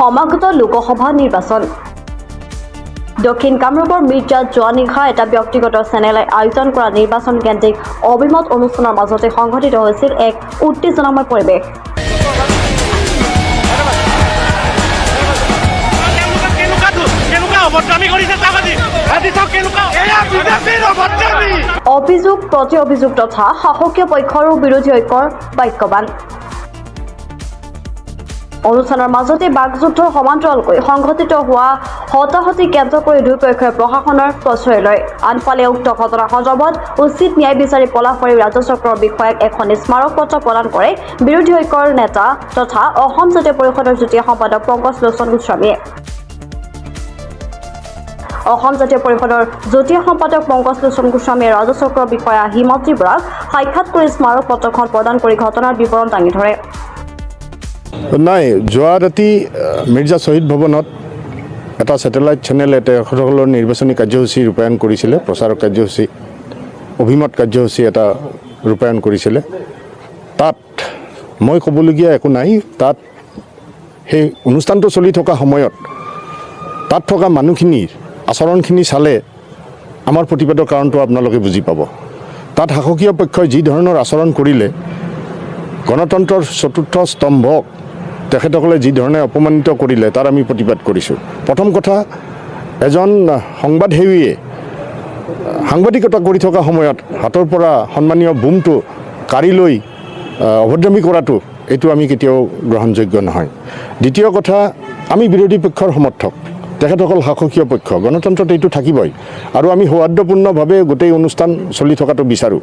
সমাগত লোকসভা নিৰ্বাচন দক্ষিণ কামৰূপৰ মিৰ্জাত যোৱা নিশা এটা ব্যক্তিগত চেনেলে আয়োজন কৰা নিৰ্বাচন কেন্দ্ৰিক অভিমত অনুষ্ঠানৰ মাজতে সংঘটিত হৈছিল এক উত্তেজনাময় পৰিৱেশ। অভিযোগ প্ৰতি অভিযোগ তথা শাসকীয় পক্ষৰ বিৰোধী ঐক্যৰ বাক্যবান। অনুষ্ঠানৰ মাজতে বাকযুদ্ধৰ সমান্তৰালকৈ সংঘটিত হোৱা হতাহতি কেন্দ্ৰ কৰি দুয়োপক্ষই প্ৰশাসনৰ প্ৰশ্ৰয় লয়। আনফালে উক্ত ঘটনা সন্দৰ্ভত উচিত ন্যায় বিচাৰি পলাশবাৰী ৰাজচক্ৰৰ বিষয়াক এখন স্মাৰক পত্ৰ প্ৰদান কৰে বিৰোধী ঐক্যৰ নেতা তথা অসম জাতীয় পৰিষদৰ যুটীয়া সম্পাদক পংকজ লোচন গোস্বামীয়ে। অসম জাতীয় পৰিষদৰ যুটীয়া সম্পাদক পংকজ লোচন গোস্বামীয়ে ৰাজচক্ৰৰ বিষয়া হিমন্ত্ৰী বৰাক সাক্ষাৎ কৰি স্মাৰক পত্ৰখন প্ৰদান কৰি ঘটনাৰ বিৱৰণ দাঙি ধৰে। নাই, যোৱা ৰাতি মিৰ্জা শ্বহীদ ভৱনত এটা ছেটেলাইট চেনেলে তেখেতসকলৰ নিৰ্বাচনী কাৰ্যসূচী ৰূপায়ণ কৰিছিলে, প্ৰচাৰ কাৰ্যসূচী, অভিমত কাৰ্যসূচী এটা ৰূপায়ণ কৰিছিলে। তাত মই ক'বলগীয়া একো নাই। তাত সেই অনুষ্ঠানটো চলি থকা সময়ত তাত থকা মানুহখিনিৰ আচৰণখিনি চালে আমাৰ প্ৰতিবাদৰ কাৰণটো আপোনালোকে বুজি পাব। তাত শাসকীয় পক্ষই যি ধৰণৰ আচৰণ কৰিলে, গণতন্ত্ৰৰ চতুৰ্থ স্তম্ভক তেখেতসকলে যি ধৰণে অপমানিত কৰিলে তাৰ আমি প্ৰতিবাদ কৰিছোঁ। প্ৰথম কথা, এজন সংবাদসেৱীয়ে সাংবাদিকতা কৰি থকা সময়ত হাতৰ পৰা সন্মানীয় বুমটো কাঢ়ি লৈ অভদ্ৰামী কৰাটো এইটো আমি কেতিয়াও গ্ৰহণযোগ্য নহয়। দ্বিতীয় কথা, আমি বিৰোধী পক্ষৰ সমৰ্থক, তেখেতসকল শাসকীয় পক্ষ, গণতন্ত্ৰত এইটো থাকিবই আৰু আমি সৌহাৰ্দ্যপূৰ্ণভাৱে গোটেই অনুষ্ঠান চলি থকাটো বিচাৰোঁ।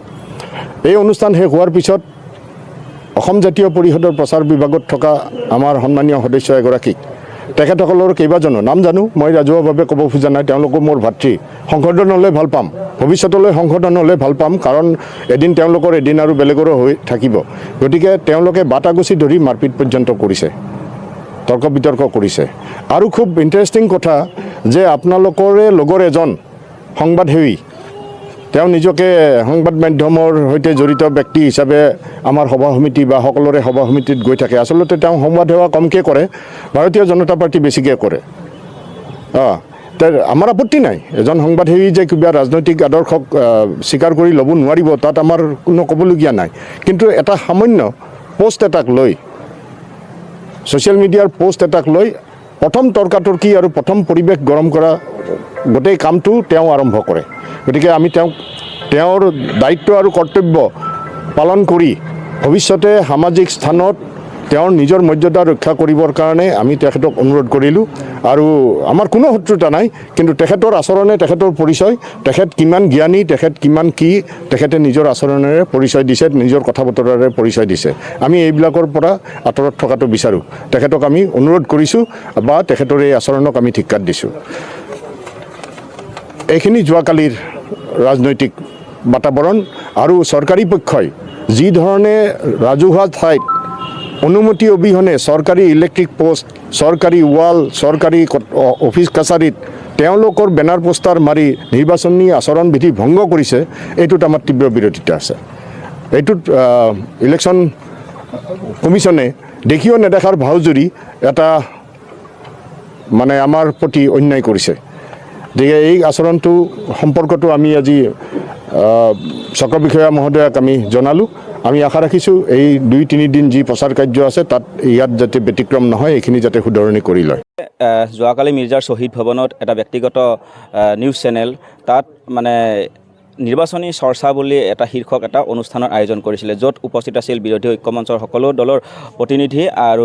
এই অনুষ্ঠান শেষ হোৱাৰ পিছত অসম জাতীয় পৰিষদৰ প্ৰচাৰ বিভাগত থকা আমাৰ সন্মানীয় সদস্য এগৰাকীক, তেখেতসকলৰ কেইবাজনো নাম জানো, মই ৰাজহুৱাভাৱে ক'ব খোজা নাই, তেওঁলোকো মোৰ ভাতৃ, সংশোধন হ'লে ভাল পাম, ভৱিষ্যতলৈ সংশোধন হ'লে ভাল পাম, কাৰণ এদিন তেওঁলোকৰ এদিন আৰু বেলেগৰো হৈ থাকিব। গতিকে তেওঁলোকে বাটাগুচি ধৰি মাৰপিট পৰ্যন্ত কৰিছে, তৰ্ক বিতৰ্ক কৰিছে। আৰু খুব ইণ্টাৰেষ্টিং কথা যে আপোনালোকৰে লগৰ এজন সংবাদসেৱী, তেওঁ নিজকে সংবাদ মাধ্যমৰ সৈতে জড়িত ব্যক্তি হিচাপে আমাৰ সভা সমিতি বা সকলোৰে সভা সমিতিত গৈ থাকে। আচলতে তেওঁ সংবাদ সেৱা কমকৈ কৰে, ভাৰতীয় জনতা পাৰ্টি বেছিকৈ কৰে। আমাৰ আপত্তি নাই, এজন সংবাদসেৱী যে কিবা ৰাজনৈতিক আদৰ্শক স্বীকাৰ কৰি ল'ব নোৱাৰিব, তাত আমাৰ কোনো ক'বলগীয়া নাই। কিন্তু এটা সামান্য পোষ্ট এটাক লৈ, ছ'চিয়েল মিডিয়াৰ পোষ্ট এটাক লৈ প্ৰথম তৰ্কাতৰ্কি আৰু প্ৰথম পৰিৱেশ গৰম কৰা গোটেই কামটো তেওঁ আৰম্ভ কৰে। গতিকে আমি তেওঁৰ দায়িত্ব আৰু কৰ্তব্য পালন কৰি ভৱিষ্যতে সামাজিক স্থানত তেওঁৰ নিজৰ মৰ্যাদা ৰক্ষা কৰিবৰ কাৰণে আমি তেখেতক অনুৰোধ কৰিলোঁ। আৰু আমাৰ কোনো শত্ৰুতা নাই, কিন্তু তেখেতৰ আচৰণে তেখেতৰ পৰিচয়, তেখেত কিমান জ্ঞানী, তেখেত কিমান কি, তেখেতে নিজৰ আচৰণেৰে পৰিচয় দিছে, নিজৰ কথা বতৰাৰে পৰিচয় দিছে। আমি এইবিলাকৰ পৰা আঁতৰত থকাটো বিচাৰোঁ। তেখেতক আমি অনুৰোধ কৰিছোঁ বা তেখেতৰ এই আচৰণক আমি ধিক্কাৰ দিছোঁ। এইখিনি যোৱাকালিৰ ৰাজনৈতিক বাতাবৰণ। আৰু চৰকাৰী পক্ষই যি ধৰণে ৰাজহুৱা ঠাইত অনুমতি অবিহনে চৰকাৰী ইলেক্ট্ৰিক পোষ্ট, চৰকাৰী ৱাল, চৰকাৰী অফিচ কাছাৰীত তেওঁলোকৰ বেনাৰ পোষ্টাৰ মাৰি নিৰ্বাচনী আচৰণ বিধি ভংগ কৰিছে, এইটোত আমাৰ তীব্ৰ বিৰোধিতা আছে। এইটোত ইলেকশ্যন কমিশ্যনে দেখিও নেদেখাৰ ভাওজুৰি এটা মানে আমাৰ প্ৰতি অন্যায় কৰিছে। গতিকে এই আচৰণটো সম্পৰ্কটো আমি আজি চক্ৰ বিষয়া মহোদয়াক আমি জনালোঁ। আমি আশা ৰাখিছোঁ এই 2-3 দিন যি প্ৰচাৰ কাৰ্য আছে তাত ইয়াত যাতে ব্যতিক্ৰম নহয়, এইখিনি যাতে শুধৰণি কৰি লয়। যোৱাকালি মিৰ্জাৰ শ্বহীদ ভৱনত এটা ব্যক্তিগত নিউজ চেনেল, তাত মানে নিৰ্বাচনী চৰ্চা বুলি এটা শীৰ্ষক এটা অনুষ্ঠানৰ আয়োজন কৰিছিলে, য'ত উপস্থিত আছিল বিৰোধী ঐক্যমঞ্চৰ সকলো দলৰ প্ৰতিনিধি আৰু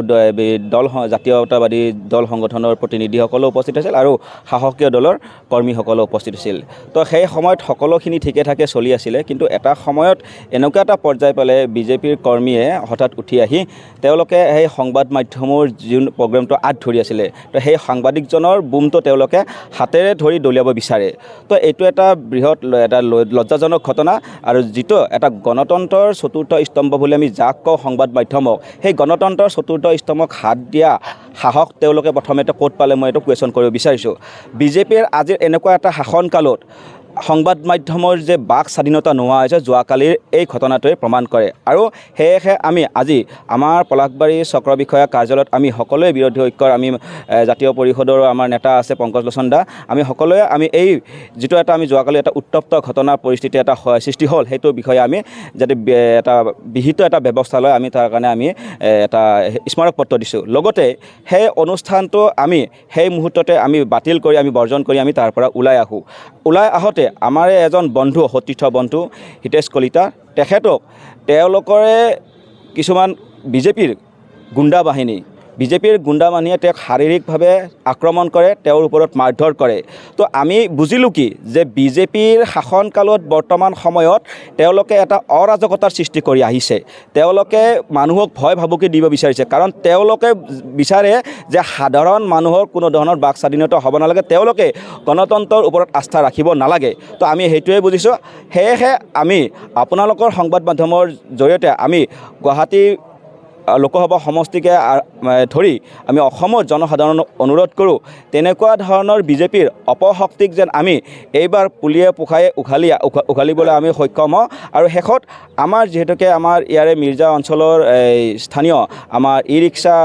জাতীয়তাবাদী দল সংগঠনৰ প্ৰতিনিধিসকলো উপস্থিত আছিল আৰু শাসকীয় দলৰ কৰ্মীসকলো উপস্থিত আছিল। তো সেই সময়ত সকলোখিনি ঠিকে ঠাকে চলি আছিলে, কিন্তু এটা সময়ত এনেকুৱা এটা পৰ্যায় পালে বিজেপিৰ কৰ্মীয়ে হঠাৎ উঠি আহি তেওঁলোকে সেই সংবাদ মাধ্যমৰ যোন প্ৰগ্ৰেমটো আঁত ধৰি আছিলে, তো সেই সাংবাদিকজনৰ বুমটো তেওঁলোকে হাতেৰে ধৰি দলিয়াব বিচাৰে। তো এইটো এটা বৃহৎ এটা লজ্জাজনক ঘটনা। আৰু যিটো এটা গণতন্ত্ৰৰ চতুৰ্থ স্তম্ভ বুলি আমি যাক কওঁ সংবাদ মাধ্যমক, সেই গণতন্ত্ৰৰ চতুৰ্থ স্তম্ভক হাত দিয়া সাহস তেওঁলোকে প্ৰথমতে ক'ত পালে, মই এইটো কুৱেশ্যন কৰিব বিচাৰিছোঁ। বিজেপিৰ আজিৰ এনেকুৱা এটা শাসনকালত সংবাদ মাধ্যমৰ যে বাক স্বাধীনতা নোহোৱা হৈছে যোৱাকালিৰ এই ঘটনাটোৱে প্ৰমাণ কৰে আৰু সেয়েহে আমি আজি আমাৰ পলাশবাৰী চক্ৰ বিষয়া কাৰ্যালয়ত আমি সকলোৱে বিৰোধী ঐক্যৰ আমি জাতীয় পৰিষদৰ আমাৰ নেতা আছে পংকজ লোচন দা আমি সকলোৱে আমি এই যিটো এটা আমি যোৱাকালি এটা উত্তপ্ত ঘটনাৰ পৰিস্থিতি এটা সৃষ্টি হ'ল সেইটো বিষয়ে আমি যাতে এটা বিহিত এটা ব্যৱস্থা লয় আমি তাৰ কাৰণে আমি এটা স্মাৰক পত্ৰ দিছোঁ লগতে সেই অনুষ্ঠানটো আমি সেই মুহূৰ্ততে আমি বাতিল কৰি আমি বৰ্জন কৰি আমি তাৰ পৰা ওলাই আহোঁতে আমাৰ এজন বন্ধু সতীৰ্থ বন্ধু হিতেশ কলিতা তেওঁলোকৰে কিছুমান বিজেপিৰ গুণ্ডা বাহিনী তেওঁক শাৰীৰিকভাৱে আক্ৰমণ কৰে তেওঁৰ ওপৰত মাৰধৰ কৰে তো আমি বুজিলোঁ কি যে বিজেপিৰ শাসনকালত বৰ্তমান সময়ত তেওঁলোকে এটা অৰাজকতাৰ সৃষ্টি কৰি আহিছে তেওঁলোকে মানুহক ভয় ভাবুকি দিব বিচাৰিছে কাৰণ তেওঁলোকে বিচাৰে যে সাধাৰণ মানুহৰ কোনো ধৰণৰ বাক স্বাধীনতা হ'ব নালাগে তেওঁলোকে গণতন্ত্ৰৰ ওপৰত আস্থা ৰাখিব নালাগে তো আমি সেইটোৱে বুজিছোঁ সেয়েহে আমি আপোনালোকৰ সংবাদ মাধ্যমৰ জৰিয়তে আমি গুৱাহাটী লোকসভা সমষ্টিকে ধৰি আমি অসমৰ জনসাধাৰণক অনুৰোধ কৰোঁ তেনেকুৱা ধৰণৰ বিজেপিৰ অপশক্তিক যেন আমি এইবাৰ পুলিয়ে পোখায়ে উঘালিবলৈ আমি সক্ষম হওঁ আৰু শেষত আমাৰ যিহেতুকে আমাৰ ইয়াৰে মিৰ্জা অঞ্চলৰ স্থানীয় আমাৰ ই ৰিক্সা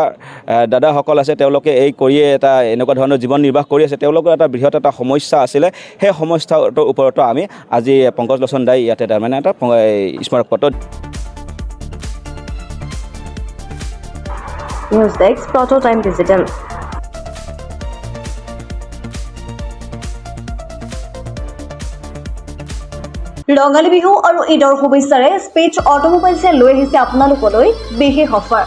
দাদাসকল আছে তেওঁলোকে এই কৰিয়ে এটা এনেকুৱা ধৰণৰ জীৱন নিৰ্বাহ কৰি আছে তেওঁলোকৰ এটা বৃহৎ এটা সমস্যা আছিলে সেই সমস্যাটোৰ ওপৰতো আমি আজি পংকজ লোচন দাই ইয়াতে তাৰমানে এটা স্মাৰক পত্ৰ নিউজ ডেস্ক প্ৰটোটাইম ডিজিটেল ৰঙালী বিহু আৰু ঈদৰ শুভেচ্ছাৰে স্পেচ অটোমোবাইলছে লৈ আহিছে আপোনালোকলৈ বিশেষ offer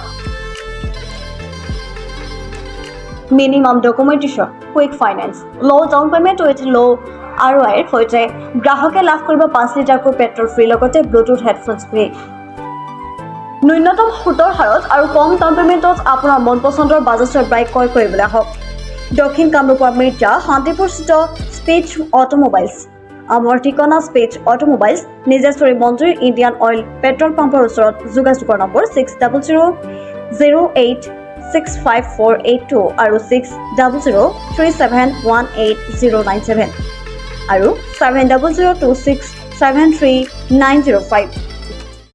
minimum documentation quick finance low' down payment with low' ROIৰ সৈতে গ্ৰাহকে লাভ কৰিব 5 লিটাৰকৈ পেট্ৰল ফ্ৰী লগতে ব্লুটুথ হেডফোনছ ফ্ৰী ন্যূনতম সুতৰ হাৰত আৰু কম ডাউন পে'মেণ্টত আপোনাৰ মন পচন্দৰ বাজাজৰ বাইক ক্ৰয় কৰিবলৈ আহক দক্ষিণ কামৰূপৰ মিৰ্জা শান্তিপুৰস্থিত স্পেচ অটোমোবাইলছ আমাৰ ঠিকনা স্পেচ অটোমোবাইলছ নিজেশ্বৰী মন্দিৰ ইণ্ডিয়ান অইল পেট্ৰল পাম্পৰ ওচৰত যোগাযোগৰ নম্বৰ 6000086548 আৰু 6003718097 আৰু 7002673905